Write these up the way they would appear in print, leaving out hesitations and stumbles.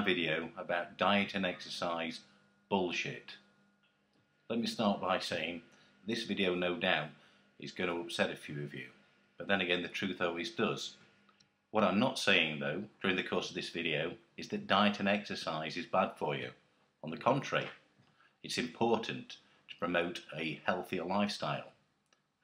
video about diet and exercise bullshit. Let me start by saying this video no doubt is going to upset a few of you, but then again the truth always does. What I'm not saying though during the course of this video is that diet and exercise is bad for you. On the contrary, it's important to promote a healthier lifestyle.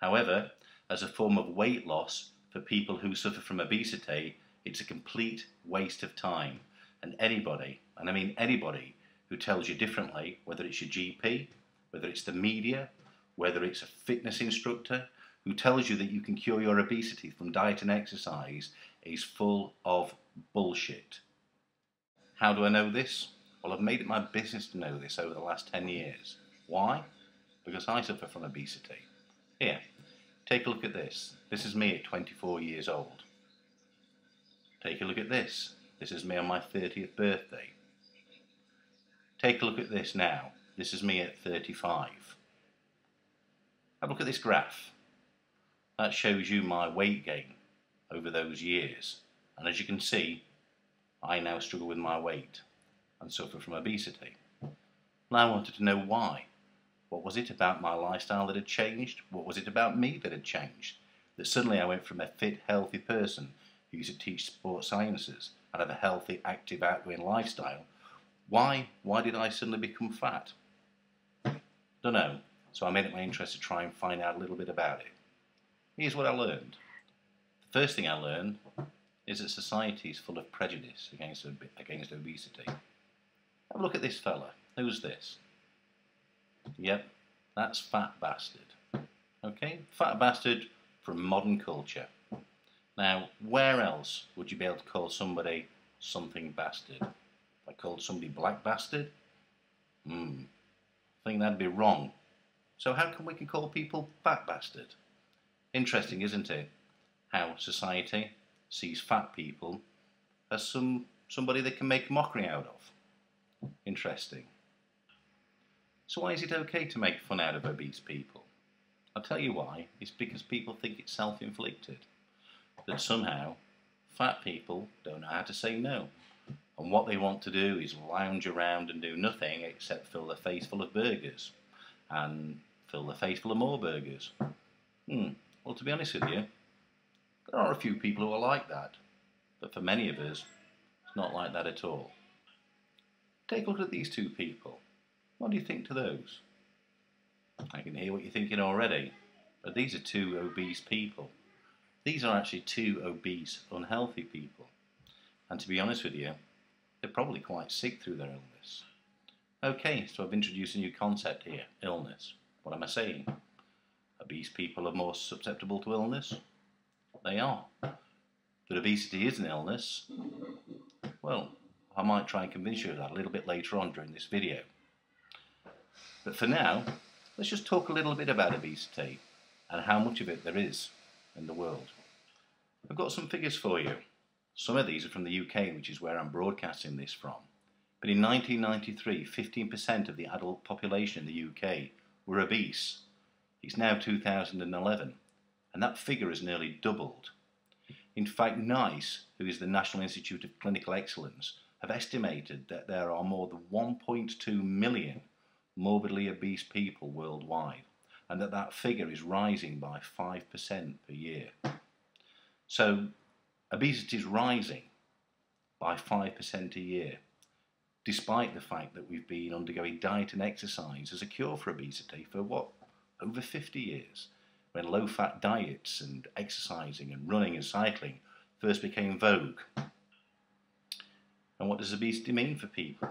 However, as a form of weight loss for people who suffer from obesity, it's a complete waste of time. And anybody, and I mean anybody, who tells you differently, whether it's your GP, whether it's the media, whether it's a fitness instructor, who tells you that you can cure your obesity from diet and exercise, is full of bullshit. How do I know this? Well, I've made it my business to know this over the last 10 years. Why? Because I suffer from obesity. Here, take a look at this. This is me at 24 years old. Take a look at this. This is me on my 30th birthday. Take a look at this now. This is me at 35. Have a look at this graph. That shows you my weight gain over those years. And as you can see, I now struggle with my weight and suffer from obesity. And I wanted to know why. What was it about my lifestyle that had changed? What was it about me that had changed? That suddenly I went from a fit, healthy person who used to teach sports sciences and have a healthy, active, outgoing lifestyle. Why did I suddenly become fat? Don't know. So I made it my interest to try and find out a little bit about it. Here's what I learned. The first thing I learned is that society is full of prejudice against obesity. Have a look at this fella. Who's this? Yep, that's Fat Bastard. Okay, Fat Bastard from modern culture. Now, where else would you be able to call somebody something bastard? If I called somebody Black Bastard? I think that'd be wrong. So how come we can call people Fat Bastard? Interesting, isn't it? How society sees fat people as somebody they can make a mockery out of. Interesting. So why is it okay to make fun out of obese people? I'll tell you why. It's because people think it's self-inflicted. That somehow fat people don't know how to say no. And what they want to do is lounge around and do nothing except fill their face full of burgers. And fill their face full of more burgers. Well, to be honest with you, there are a few people who are like that. But for many of us, it's not like that at all. Take a look at these two people. What do you think to those? I can hear what you're thinking already. But these are two obese people. These are actually two obese, unhealthy people. And to be honest with you, they're probably quite sick through their illness. Okay, so I've introduced a new concept here, illness. What am I saying? Obese people are more susceptible to illness? They are. That obesity is an illness? Well, I might try and convince you of that a little bit later on during this video. But for now, let's just talk a little bit about obesity and how much of it there is in the world. I've got some figures for you. Some of these are from the UK, which is where I'm broadcasting this from. But in 1993, 15% of the adult population in the UK were obese. It's now 2011, and that figure has nearly doubled. In fact, NICE, who is the National Institute of Clinical Excellence, have estimated that there are more than 1.2 million morbidly obese people worldwide, and that figure is rising by 5% per year. So, obesity is rising by 5% a year, despite the fact that we've been undergoing diet and exercise as a cure for obesity for over 50 years, when low-fat diets and exercising and running and cycling first became vogue. And what does obesity mean for people?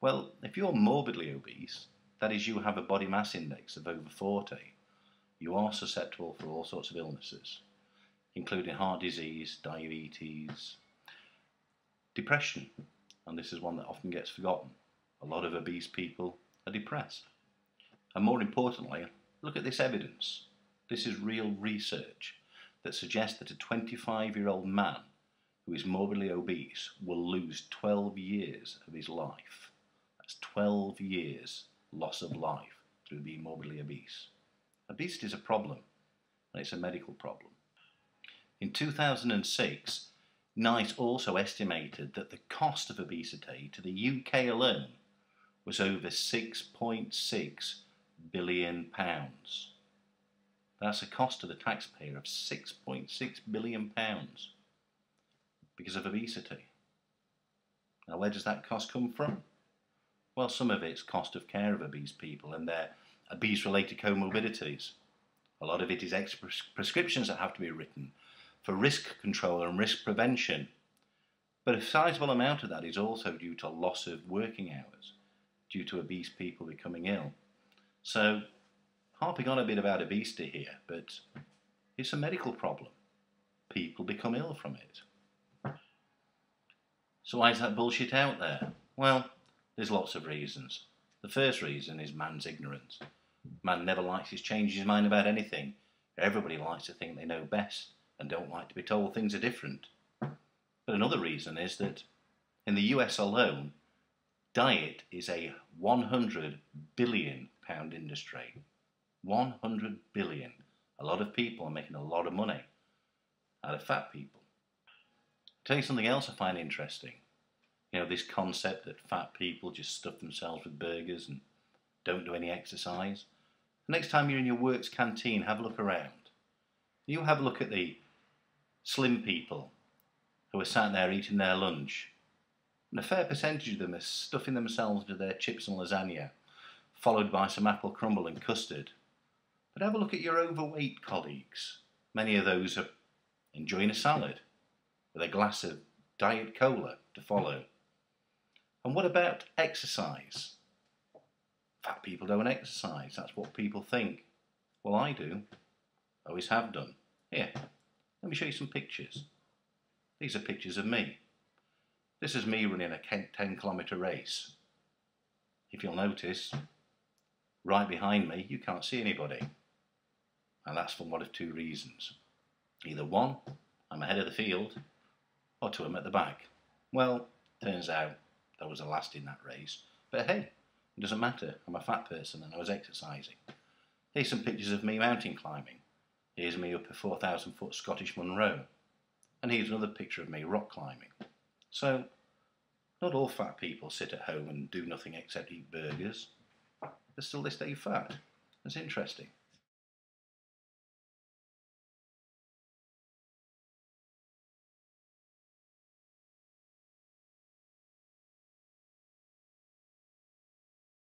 Well, if you're morbidly obese, that is, you have a body mass index of over 40, you are susceptible for all sorts of illnesses, including heart disease, diabetes, depression, and this is one that often gets forgotten. A lot of obese people are depressed. And more importantly, look at this evidence. This is real research that suggests that a 25-year-old man who is morbidly obese will lose 12 years of his life. That's 12 years loss of life through being morbidly obese. Obesity is a problem, and it's a medical problem. In 2006, NICE also estimated that the cost of obesity to the UK alone was over £6.6 billion. That's a cost to the taxpayer of £6.6 billion because of obesity. Now, where does that cost come from? Well, some of it's cost of care of obese people and their obese-related comorbidities. A lot of it is extra prescriptions that have to be written for risk control and risk prevention. But a sizable amount of that is also due to loss of working hours, due to obese people becoming ill. So, harping on a bit about obesity here, but it's a medical problem. People become ill from it. So why is that bullshit out there? Well, there's lots of reasons. The first reason is man's ignorance. Man never likes to change his mind about anything. Everybody likes to think they know best and don't like to be told things are different. But another reason is that in the US alone, diet is a £100 billion industry. 100 billion. A lot of people are making a lot of money out of fat people. I'll tell you something else I find interesting. You know, this concept that fat people just stuff themselves with burgers and don't do any exercise. The next time you're in your work's canteen, have a look around. You have a look at the slim people who are sat there eating their lunch. And a fair percentage of them are stuffing themselves with their chips and lasagna, followed by some apple crumble and custard. But have a look at your overweight colleagues. Many of those are enjoying a salad with a glass of Diet Cola to follow. And what about exercise? Fat people don't exercise, that's what people think. Well, I do. Always have done. Here, let me show you some pictures. These are pictures of me. This is me running a 10-kilometre race. If you'll notice, right behind me, you can't see anybody. And that's for one of two reasons. Either one, I'm ahead of the field, or two, I'm at the back. Well, turns out there was a last in that race. But hey, it doesn't matter. I'm a fat person and I was exercising. Here's some pictures of me mountain climbing. Here's me up a 4,000 foot Scottish Munro. And here's another picture of me rock climbing. So, not all fat people sit at home and do nothing except eat burgers. But still they stay fat. That's interesting.